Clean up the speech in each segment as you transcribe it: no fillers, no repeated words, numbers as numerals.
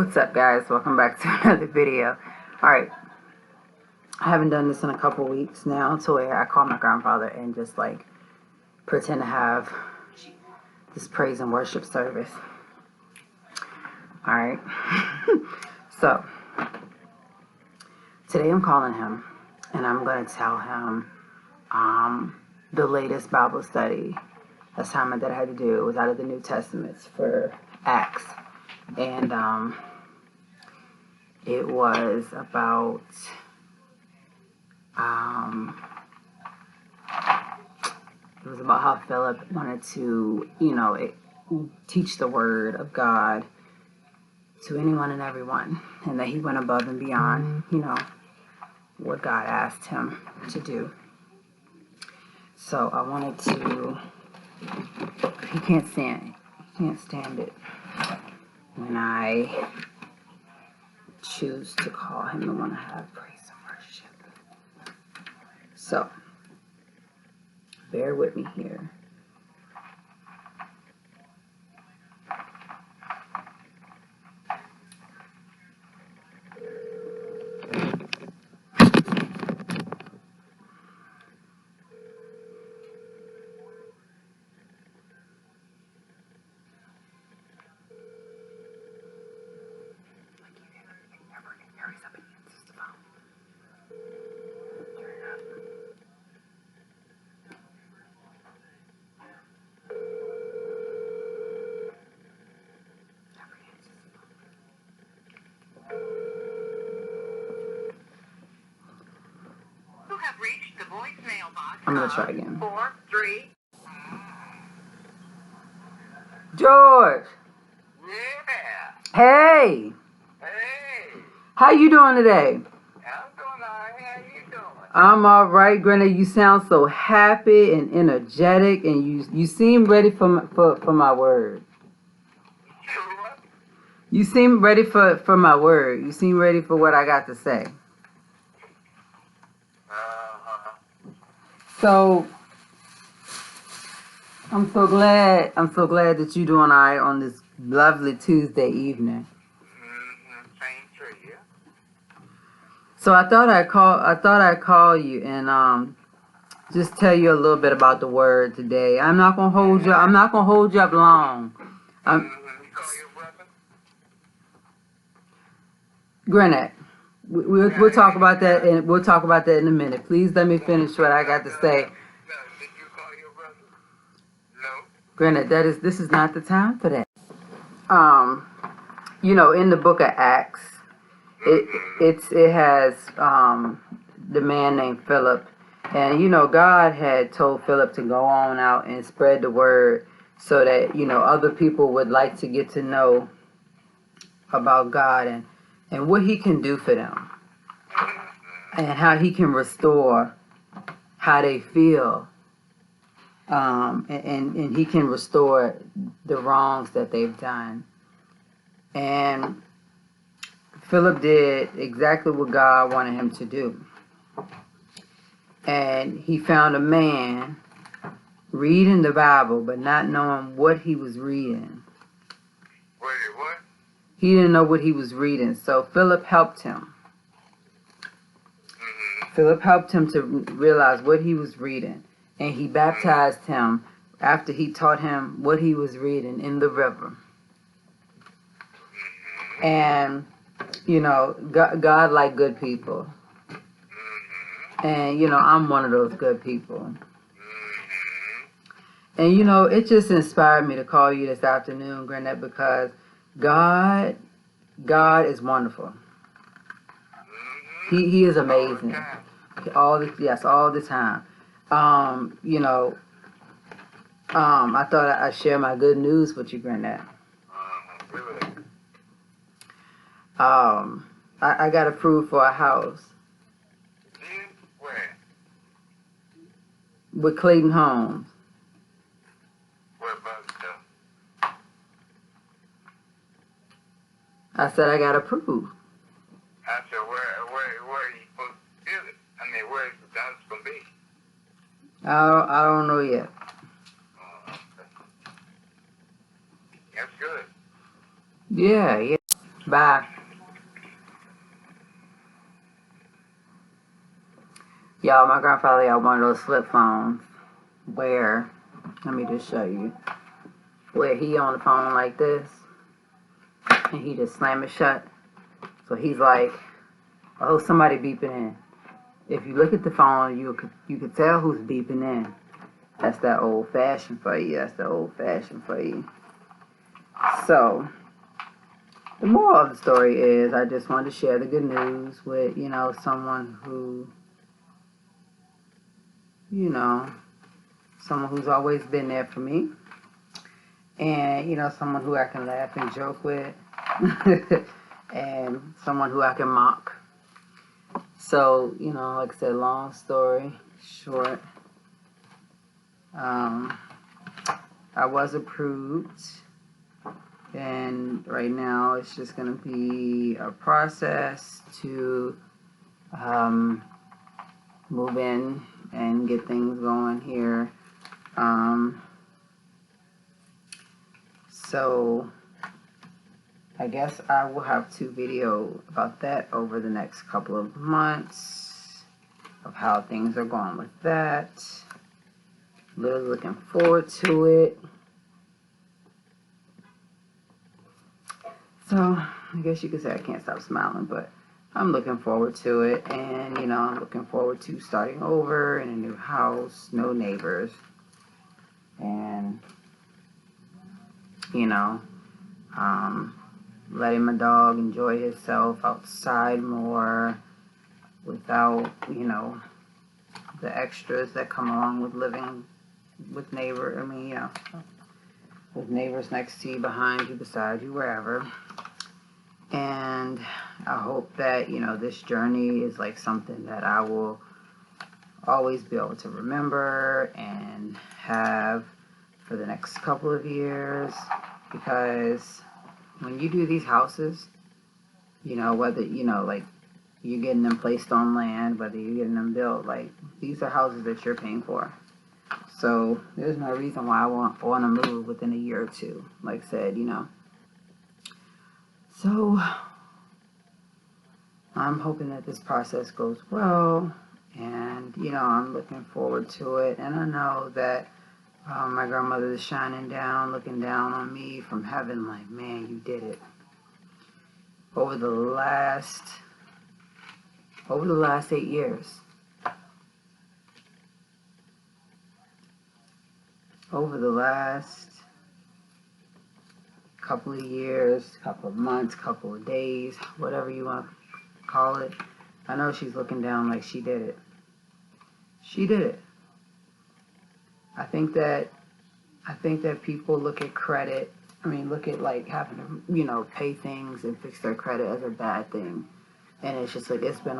What's up, guys? Welcome back to another video. Alright, I haven't done this in a couple weeks now, to where I call my grandfather and just like pretend to have this praise and worship service. Alright, so today I'm calling him and I'm going to tell him the latest Bible study assignment that I had to do. It was out of the New Testament for Acts. And it was about how Philip wanted to, teach the word of God to anyone and everyone, and that he went above and beyond, what God asked him to do. So I wanted to. He can't stand it when I choose to call him the one to have praise and worship. So, bear with me here. I'm gonna try again. 4-3. George. Yeah. Hey. Hey. How you doing today? I'm doing all right. How you doing? I'm all right, Granny. You sound so happy and energetic, and you seem ready for my word. Sure. You seem ready for my word. You seem ready for what I got to say. So I'm so glad that you're doing all right on this lovely Tuesday evening. Same to you. So I thought I'd call you and just tell you a little bit about the word today. I'm not gonna hold you up long. You call your brother? Granette, we'll talk about that in a minute. Please let me finish what I got to say. No. Did you call your brother? No. Granted, this is not the time for that. In the book of Acts, it has the man named Philip, and God had told Philip to go on out and spread the word so that other people would like to get to know about God and what He can do for them, and how He can restore how they feel. And He can restore the wrongs that they've done. And Philip did exactly what God wanted him to do. And he found a man reading the Bible, but not knowing what he was reading. Wait, what? He didn't know what he was reading. So Philip helped him. Philip helped him to realize what he was reading. And he baptized him after he taught him what he was reading in the river. And, God liked good people. And, I'm one of those good people. And, it just inspired me to call you this afternoon, Granette, because God is wonderful. He is amazing. All the time. I thought I'd share my good news with you, Granette. Really? I got approved for a house. Where? With Clayton Homes. Where about though? I said I got approved. I said, where are you supposed to build it? I mean, where is the house going to be? I don't know yet. Okay. That's good. Yeah. Bye. Y'all, my grandfather had one of those flip phones where, let me just show you, where he on the phone like this, and he just slam it shut. So he's like, oh, somebody beeping in. If you look at the phone, you could tell who's beeping in. That's that old fashioned for you. That's the old fashioned for you. So, the moral of the story is I just wanted to share the good news with, someone who, someone who's always been there for me. And, someone who I can laugh and joke with. And someone who I can mock. So, like I said, long story short. I was approved. And right now it's just going to be a process to move in and get things going here. So I guess I will have 2 videos about that over the next couple of months of how things are going with that. Really looking forward to it. So I guess you could say I can't stop smiling, but I'm looking forward to it. And, I'm looking forward to starting over in a new house, no neighbors. And, letting my dog enjoy himself outside more without, the extras that come along with living with with neighbors next to you, behind you, beside you, wherever. And I hope that, this journey is like something that I will always be able to remember and have for the next couple of years. Because when you do these houses, whether, like you're getting them placed on land, whether you're getting them built, like these are houses that you're paying for. So there's no reason why I want to move within a year or 2, like I said, So I'm hoping that this process goes well, and, I'm looking forward to it. And I know that my grandmother is shining down, looking down on me from heaven like, man, you did it. Over the last 8 years. Over the last couple of years, couple of months, couple of days, whatever you want to call it, I know she's looking down like she did it. She did it. I think that people look at credit, look at like having to, pay things and fix their credit as a bad thing. And it's just like, it's been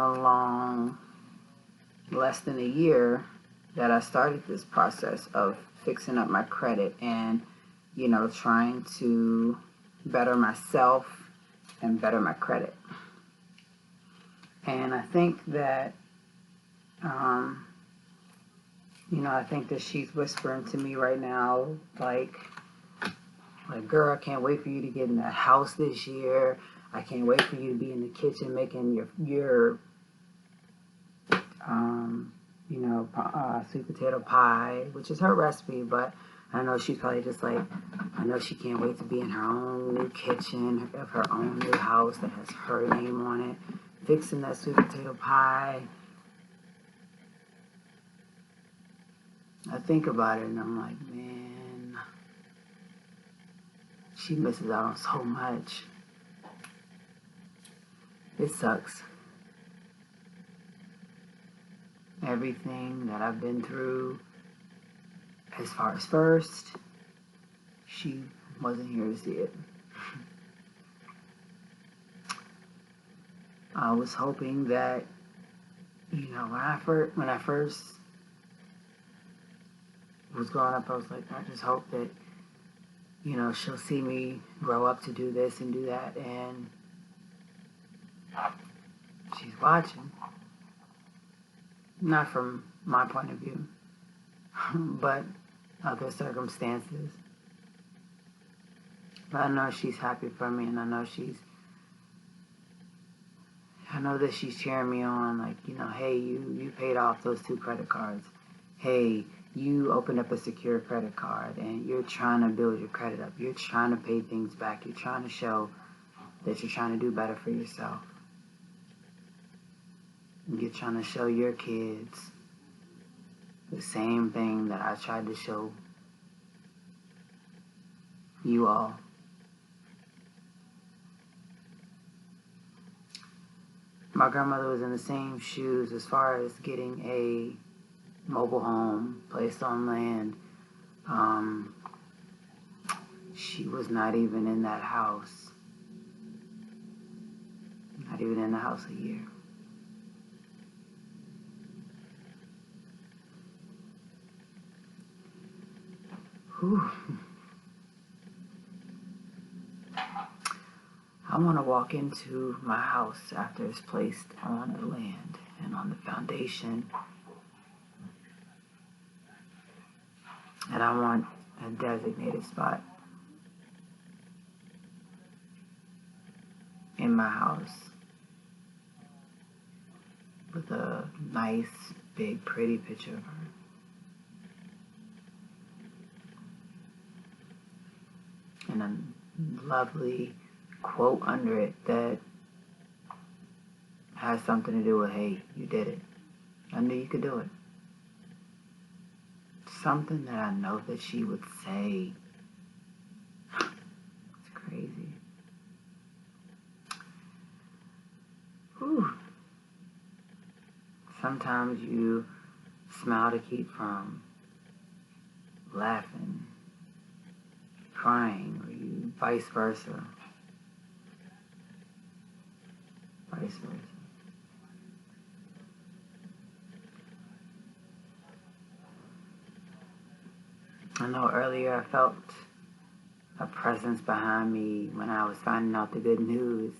less than a year that I started this process of fixing up my credit and, trying to better myself and better my credit. And I think that, I think that she's whispering to me right now, like, girl, I can't wait for you to get in that house this year. I can't wait for you to be in the kitchen making your sweet potato pie, which is her recipe, but I know she's probably just like, I know she can't wait to be in her own new kitchen of her own new house that has her name on it, fixing that sweet potato pie. I think about it and I'm like, man, she misses out on so much. It sucks. Everything that I've been through, as far as first, she wasn't here to see it. I was hoping that, when I first was growing up, I was like, I just hope that, she'll see me grow up to do this and do that, and she's watching. Not from my point of view, but other circumstances. But I know she's happy for me, and I know she's I know that she's cheering me on, like, hey, you paid off those 2 credit cards. Hey, you opened up a secure credit card and you're trying to build your credit up. You're trying to pay things back. You're trying to show that you're trying to do better for yourself. You're trying to show your kids the same thing that I tried to show you all. My grandmother was in the same shoes as far as getting a mobile home placed on land. She was not even in that house. Not even in the house a year. Whew. I want to walk into my house after it's placed on the land and on the foundation. And I want a designated spot in my house with a nice, big, pretty picture of her. And a lovely quote under it that has something to do with, hey, you did it. I knew you could do it. Something that I know that she would say. It's crazy. Whew. Sometimes you smile to keep from laughing, crying, or you vice versa. Vice versa. I know earlier I felt a presence behind me when I was finding out the good news.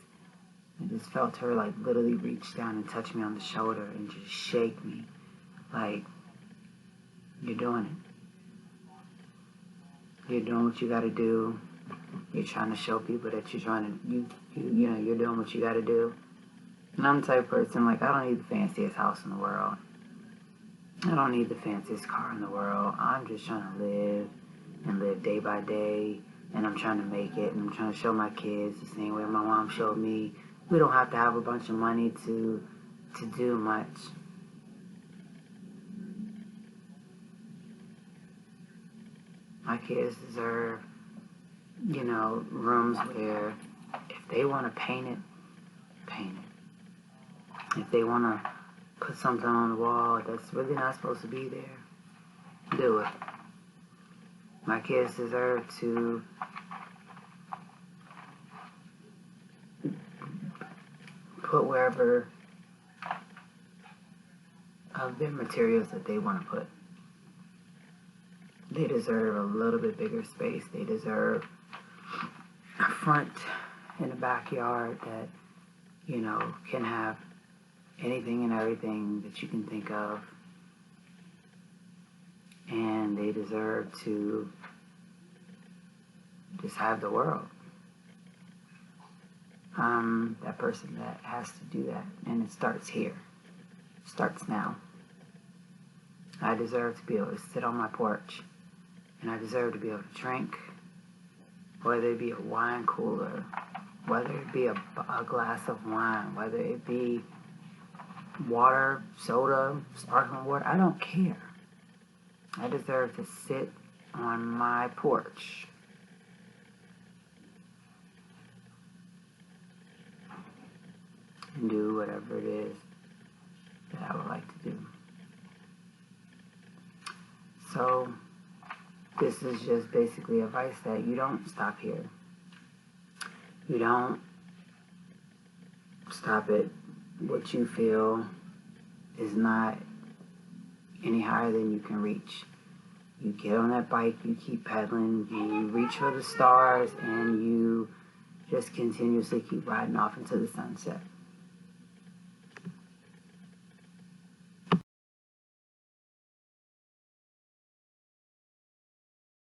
I just felt her like literally reach down and touch me on the shoulder and just shake me. Like, you're doing it. You're doing what you gotta do. You're trying to show people that you're trying to, you're doing what you gotta do. And I'm the type of person, like, I don't need the fanciest house in the world. I don't need the fanciest car in the world. I'm just trying to live and live day by day. And I'm trying to make it. And I'm trying to show my kids the same way my mom showed me. We don't have to have a bunch of money to do much. My kids deserve, rooms where if they want to paint it, paint it. If they want to put something on the wall that's really not supposed to be there, do it. My kids deserve to put wherever of their materials that they want to put. They deserve a little bit bigger space. They deserve a front and a backyard that, can have anything and everything that you can think of. And they deserve to just have the world. I'm that person that has to do that. And it starts here. It starts now. I deserve to be able to sit on my porch. And I deserve to be able to drink, whether it be a wine cooler, whether it be a glass of wine, whether it be water, soda, sparkling water. I don't care. I deserve to sit on my porch and do whatever it is that I would like to do. So, this is just basically advice that you don't stop here. You don't stop at what you feel is not any higher than you can reach. You get on that bike, you keep pedaling, you reach for the stars, and you just continuously keep riding off into the sunset.